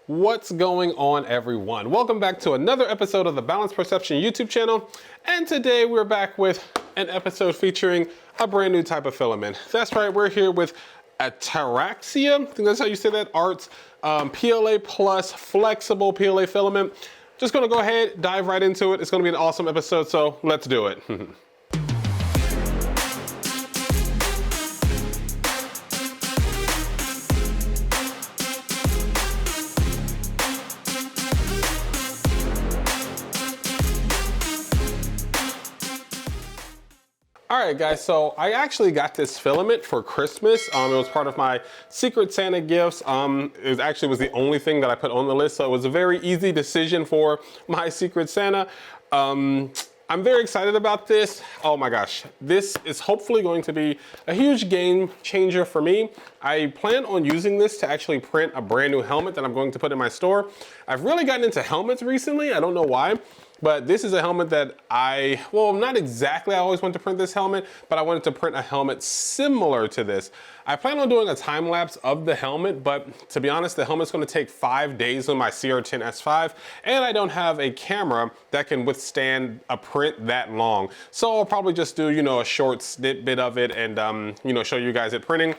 What's going on, everyone? Welcome back to another episode of the Boundless Perception YouTube channel. And today we're back with an episode featuring a brand new type of filament. That's right, we're here with Ataraxia, I think that's how you say that, Arts PLA plus flexible PLA filament. Just gonna go ahead, dive right into it. It's gonna be an awesome episode, so let's do it. All right, guys, so I actually got this filament for Christmas. It was part of my Secret Santa gifts. It actually was the only thing that I put on the list, so it was a very easy decision for my Secret Santa. I'm very excited about this. Oh my gosh, this is hopefully going to be a huge game changer for me. I plan on using this to actually print a brand new helmet that I'm going to put in my store. I've really gotten into helmets recently, I don't know why. But this is a helmet that well, not exactly I always wanted to print this helmet, but I wanted to print a helmet similar to this. I plan on doing a time lapse of the helmet, but to be honest, the helmet's gonna take 5 days on my CR10S5, and I don't have a camera that can withstand a print that long. So I'll probably just do, a short snippet of it and, show you guys it printing.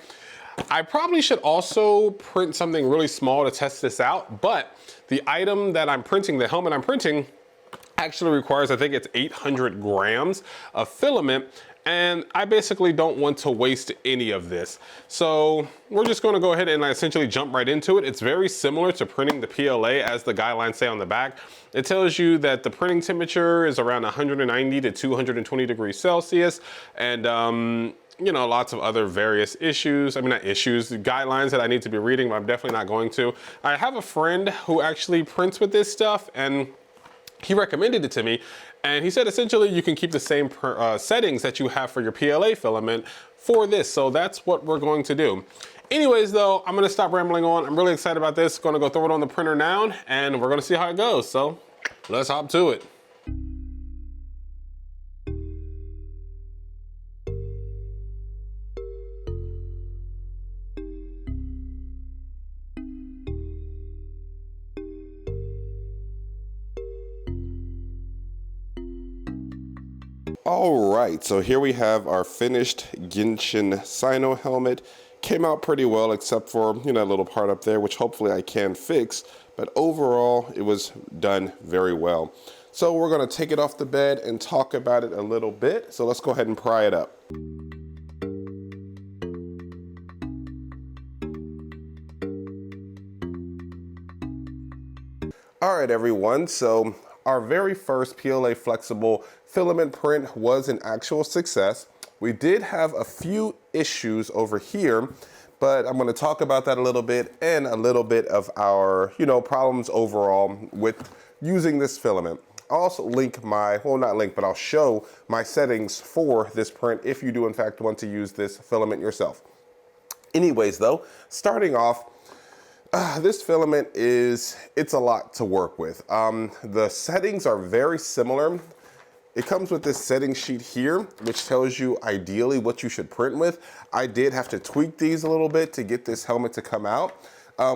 I probably should also print something really small to test this out, but the item that I'm printing, the helmet I'm printing, actually requires, I think it's 800 grams of filament, and I basically don't want to waste any of this. So we're just gonna go ahead and essentially jump right into it. It's very similar to printing the PLA as the guidelines say on the back. It tells you that the printing temperature is around 190 to 220 degrees Celsius, and lots of other various issues. I mean, not issues, guidelines that I need to be reading, but I'm definitely not going to. I have a friend who actually prints with this stuff, and he recommended it to me, and he said essentially you can keep the same settings that you have for your PLA filament for this, so that's what we're going to do. Anyways though, I'm gonna stop rambling on. I'm really excited about this. Gonna go throw it on the printer now, and we're gonna see how it goes, so let's hop to it. All right, so here we have our finished Genshin Cynos helmet. Came out pretty well, except for, a little part up there, which hopefully I can fix. But overall, it was done very well. So we're gonna take it off the bed and talk about it a little bit. So let's go ahead and pry it up. All right, everyone, so our very first PLA flexible filament print was an actual success. We did have a few issues over here, but I'm gonna talk about that a little bit and a little bit of our, problems overall with using this filament. I'll also link I'll show my settings for this print if you do in fact want to use this filament yourself. Anyways though, starting off, this filament it's a lot to work with. The settings are very similar. It comes with this setting sheet here, which tells you ideally what you should print with. I did have to tweak these a little bit to get this helmet to come out.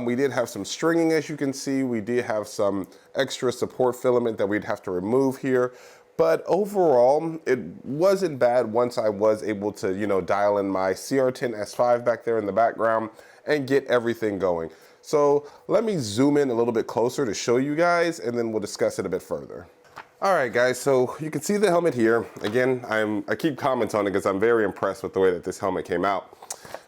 We did have some stringing, as you can see. We did have some extra support filament that we'd have to remove here. But overall, it wasn't bad once I was able to, dial in my CR10S5 back there in the background and get everything going. So let me zoom in a little bit closer to show you guys, and then we'll discuss it a bit further. All right, guys, so you can see the helmet here. Again, I keep commenting on it because I'm very impressed with the way that this helmet came out.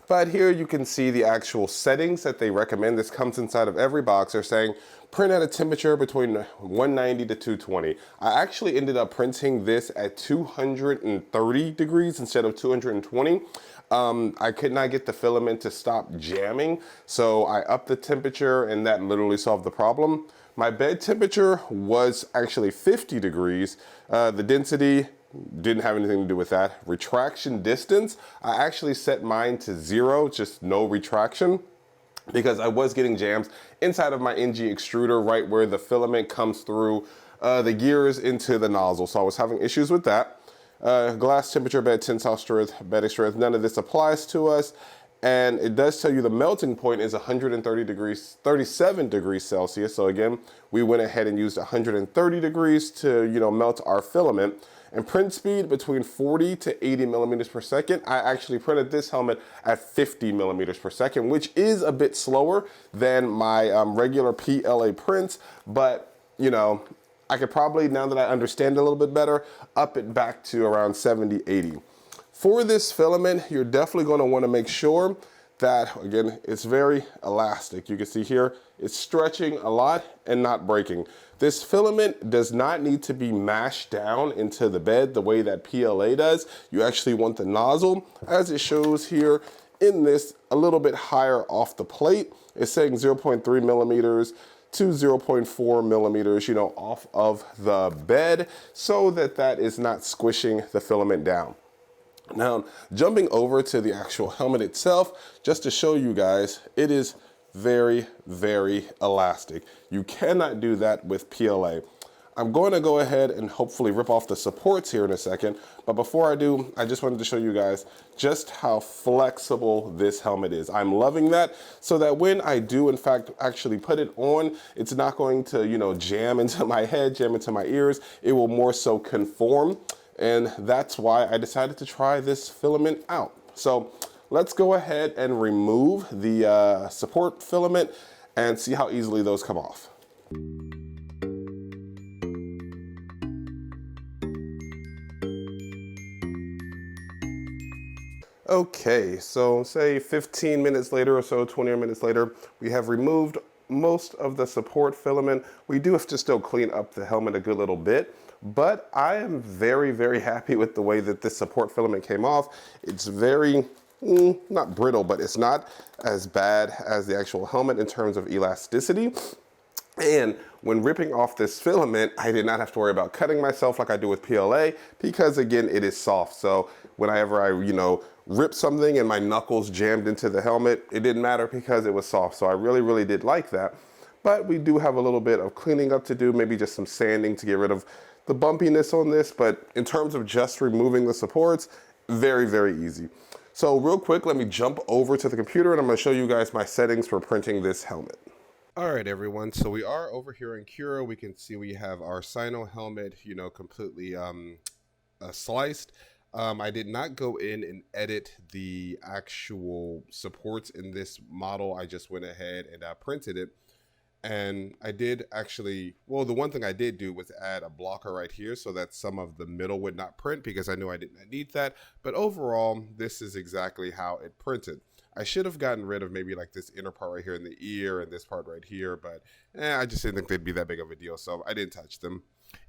But here you can see the actual settings that they recommend. This comes inside of every box. They're saying print at a temperature between 190 to 220. I actually ended up printing this at 230 degrees instead of 220. I could not get the filament to stop jamming, so I upped the temperature, and that literally solved the problem. My bed temperature was actually 50 degrees. The density didn't have anything to do with that. Retraction distance, I actually set mine to 0, just no retraction, because I was getting jams inside of my NG extruder right where the filament comes through the gears into the nozzle. So I was having issues with that. Glass temperature, bed tensile strength, bedding strength, none of this applies to us. And it does tell you the melting point is 130 degrees, 37 degrees Celsius. So again, we went ahead and used 130 degrees to, melt our filament. And print speed between 40 to 80 millimeters per second. I actually printed this helmet at 50 millimeters per second, which is a bit slower than my regular PLA prints. But, I could probably, now that I understand it a little bit better, up it back to around 70, 80. For this filament, you're definitely going to want to make sure that, again, it's very elastic. You can see here, it's stretching a lot and not breaking. This filament does not need to be mashed down into the bed the way that PLA does. You actually want the nozzle, as it shows here in this, a little bit higher off the plate. It's saying 0.3 millimeters to 0.4 millimeters, off of the bed, so that that is not squishing the filament down. Now, jumping over to the actual helmet itself, just to show you guys, it is very, very elastic. You cannot do that with PLA. I'm going to go ahead and hopefully rip off the supports here in a second, but before I do, I just wanted to show you guys just how flexible this helmet is. I'm loving that, so that when I do in fact actually put it on, it's not going to, jam into my head, jam into my ears. It will more so conform. And that's why I decided to try this filament out. So let's go ahead and remove the support filament and see how easily those come off. Okay, so say 15 minutes later or so, 20 minutes later, we have removed most of the support filament. We do have to still clean up the helmet a good little bit, but I am very, very happy with the way that this support filament came off. It's very, not brittle, but it's not as bad as the actual helmet in terms of elasticity. And when ripping off this filament, I did not have to worry about cutting myself like I do with PLA, because again, it is soft. So whenever I, ripped something and my knuckles jammed into the helmet, it didn't matter because it was soft. So I really, really did like that. But we do have a little bit of cleaning up to do, maybe just some sanding to get rid of the bumpiness on this. But in terms of just removing the supports, very, very easy. So real quick, let me jump over to the computer and I'm gonna show you guys my settings for printing this helmet. All right, everyone, so we are over here in Cura. We can see we have our Cynos helmet, completely sliced. I did not go in and edit the actual supports in this model. I just went ahead and printed it. And I did actually, well, the one thing I did do was add a blocker right here so that some of the middle would not print, because I knew I did not need that. But overall, this is exactly how it printed. I should have gotten rid of maybe like this inner part right here in the ear and this part right here, but I just didn't think they'd be that big of a deal, so I didn't touch them.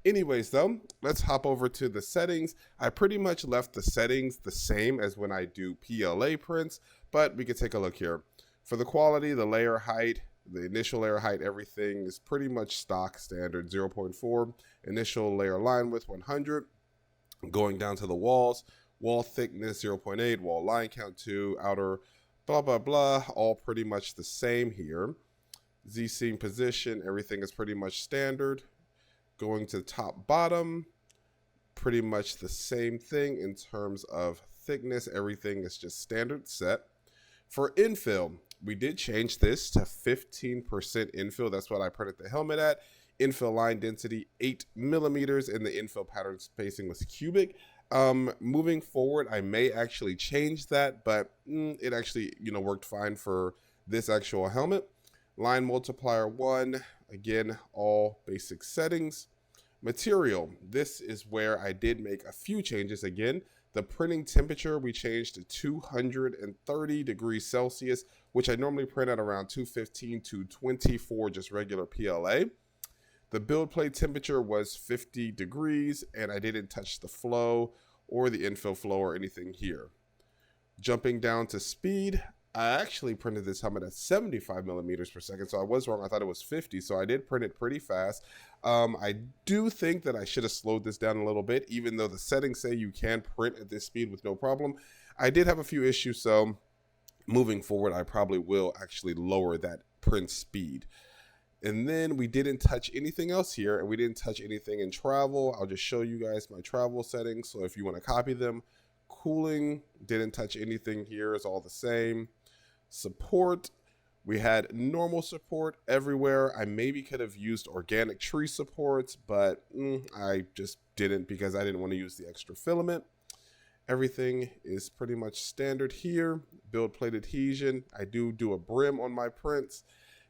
Anyways though, let's hop over to the settings. I pretty much left the settings the same as when I do PLA prints, but we could take a look here. For the quality, the layer height, the initial layer height, everything is pretty much stock standard, 0.4. Initial layer line width, 100. Going down to the walls, wall thickness, 0.8. Wall line count, 2. Outer, blah, blah, blah. All pretty much the same here. Z-seam position, everything is pretty much standard. Going to top, bottom, pretty much the same thing in terms of thickness. Everything is just standard set. For infill, we did change this to 15% infill. That's what I printed the helmet at. Infill line density, 8 millimeters, and the infill pattern spacing was cubic. Moving forward, I may actually change that, but it actually, worked fine for this actual helmet. Line multiplier 1, again, all basic settings. Material, this is where I did make a few changes. Again, the printing temperature we changed to 230 degrees Celsius, which I normally print at around 215 to 24, just regular PLA. The build plate temperature was 50 degrees, and I didn't touch the flow or the infill flow or anything here. Jumping down to speed, I actually printed this helmet at 75 millimeters per second, so I was wrong. I thought it was 50, so I did print it pretty fast. I do think that I should have slowed this down a little bit, even though the settings say you can print at this speed with no problem. I did have a few issues, so moving forward, I probably will actually lower that print speed. And then we didn't touch anything else here, and we didn't touch anything in travel. I'll just show you guys my travel settings, so if you want to copy them. Cooling, didn't touch anything here, it's all the same. support. We had normal support everywhere. I maybe could have used organic tree supports, but I just didn't because I didn't want to use the extra filament. Everything is pretty much standard here. Build plate adhesion. I do a brim on my prints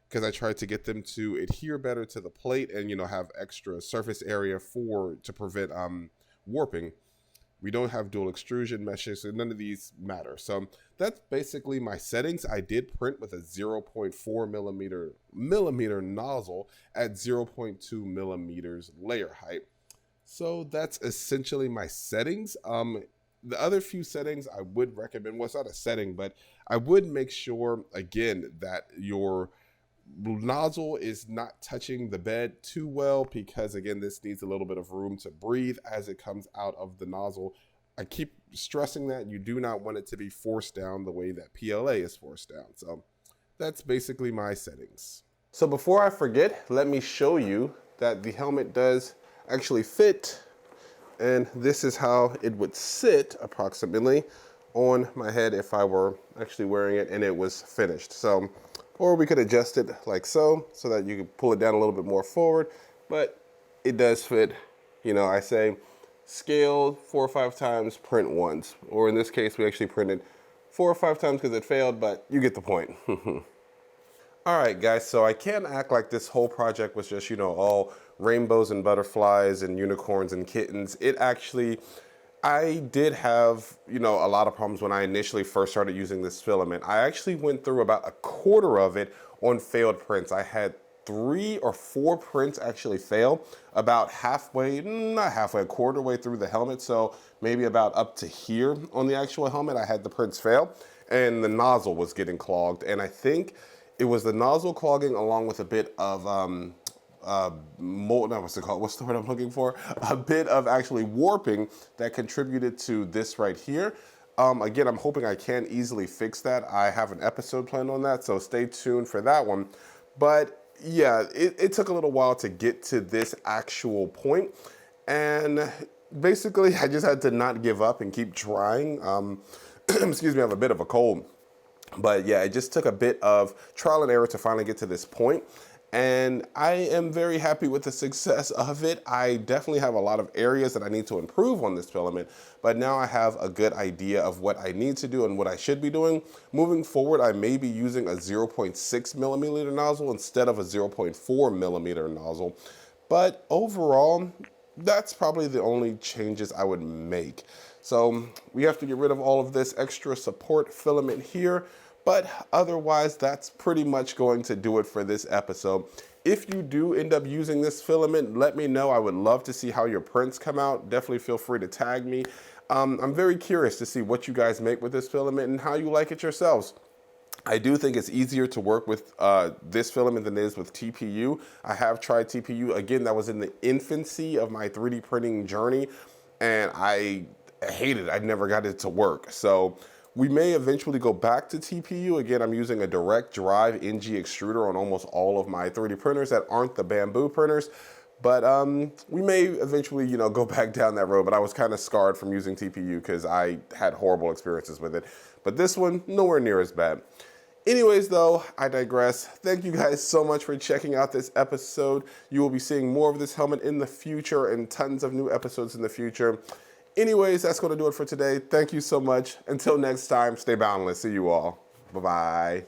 because I tried to get them to adhere better to the plate and, you know, have extra surface area to prevent warping. We don't have dual extrusion meshes, so none of these matter. So that's basically my settings. I did print with a 0.4 millimeter nozzle at 0.2 millimeters layer height. So that's essentially my settings. The other few settings I would recommend, well, it's not a setting, but I would make sure, again, that your nozzle is not touching the bed too well because, again, this needs a little bit of room to breathe as it comes out of the nozzle. I keep stressing that you do not want it to be forced down the way that PLA is forced down. So that's basically my settings. So before I forget, let me show you that the helmet does actually fit, and this is how it would sit approximately on my head if I were actually wearing it and it was finished. So, or we could adjust it like so that you could pull it down a little bit more forward, but it does fit. You know, I say scale 4 or 5 times, print once, or in this case we actually printed 4 or 5 times because it failed, but you get the point. All right, guys, so I can't act like this whole project was just, you know, all rainbows and butterflies and unicorns and kittens. It actually, I did have, you know, a lot of problems when I initially first started using this filament. I actually went through about a quarter of it on failed prints. I had 3 or 4 prints actually fail about halfway, not halfway, a quarter way through the helmet. So maybe about up to here on the actual helmet, I had the prints fail and the nozzle was getting clogged. And I think it was the nozzle clogging along with a bit of mold, no, what's it called? What's the word I'm looking for? A bit of actually warping that contributed to this right here. Again, I'm hoping I can easily fix that. I have an episode planned on that, so stay tuned for that one. But yeah, it took a little while to get to this actual point. And basically, I just had to not give up and keep trying. Excuse me, I have a bit of a cold. But yeah, it just took a bit of trial and error to finally get to this point. And I am very happy with the success of it. I definitely have a lot of areas that I need to improve on this filament, but now I have a good idea of what I need to do and what I should be doing. Moving forward, I may be using a 0.6 millimeter nozzle instead of a 0.4 millimeter nozzle. But overall, that's probably the only changes I would make. So we have to get rid of all of this extra support filament here. But otherwise, that's pretty much going to do it for this episode. If you do end up using this filament, let me know. I would love to see how your prints come out. Definitely feel free to tag me. I'm very curious to see what you guys make with this filament and how you like it yourselves. I do think it's easier to work with this filament than it is with TPU. I have tried TPU. Again, that was in the infancy of my 3D printing journey, and I hated it. I never got it to work. So we may eventually go back to TPU. Again, I'm using a direct drive NG extruder on almost all of my 3D printers that aren't the bamboo printers. But we may eventually, you know, go back down that road. But I was kind of scarred from using TPU because I had horrible experiences with it. But this one, nowhere near as bad. Anyways, though, I digress. Thank you guys so much for checking out this episode. You will be seeing more of this helmet in the future and tons of new episodes in the future. Anyways, that's going to do it for today. Thank you so much. Until next time, stay boundless. See you all. Bye-bye.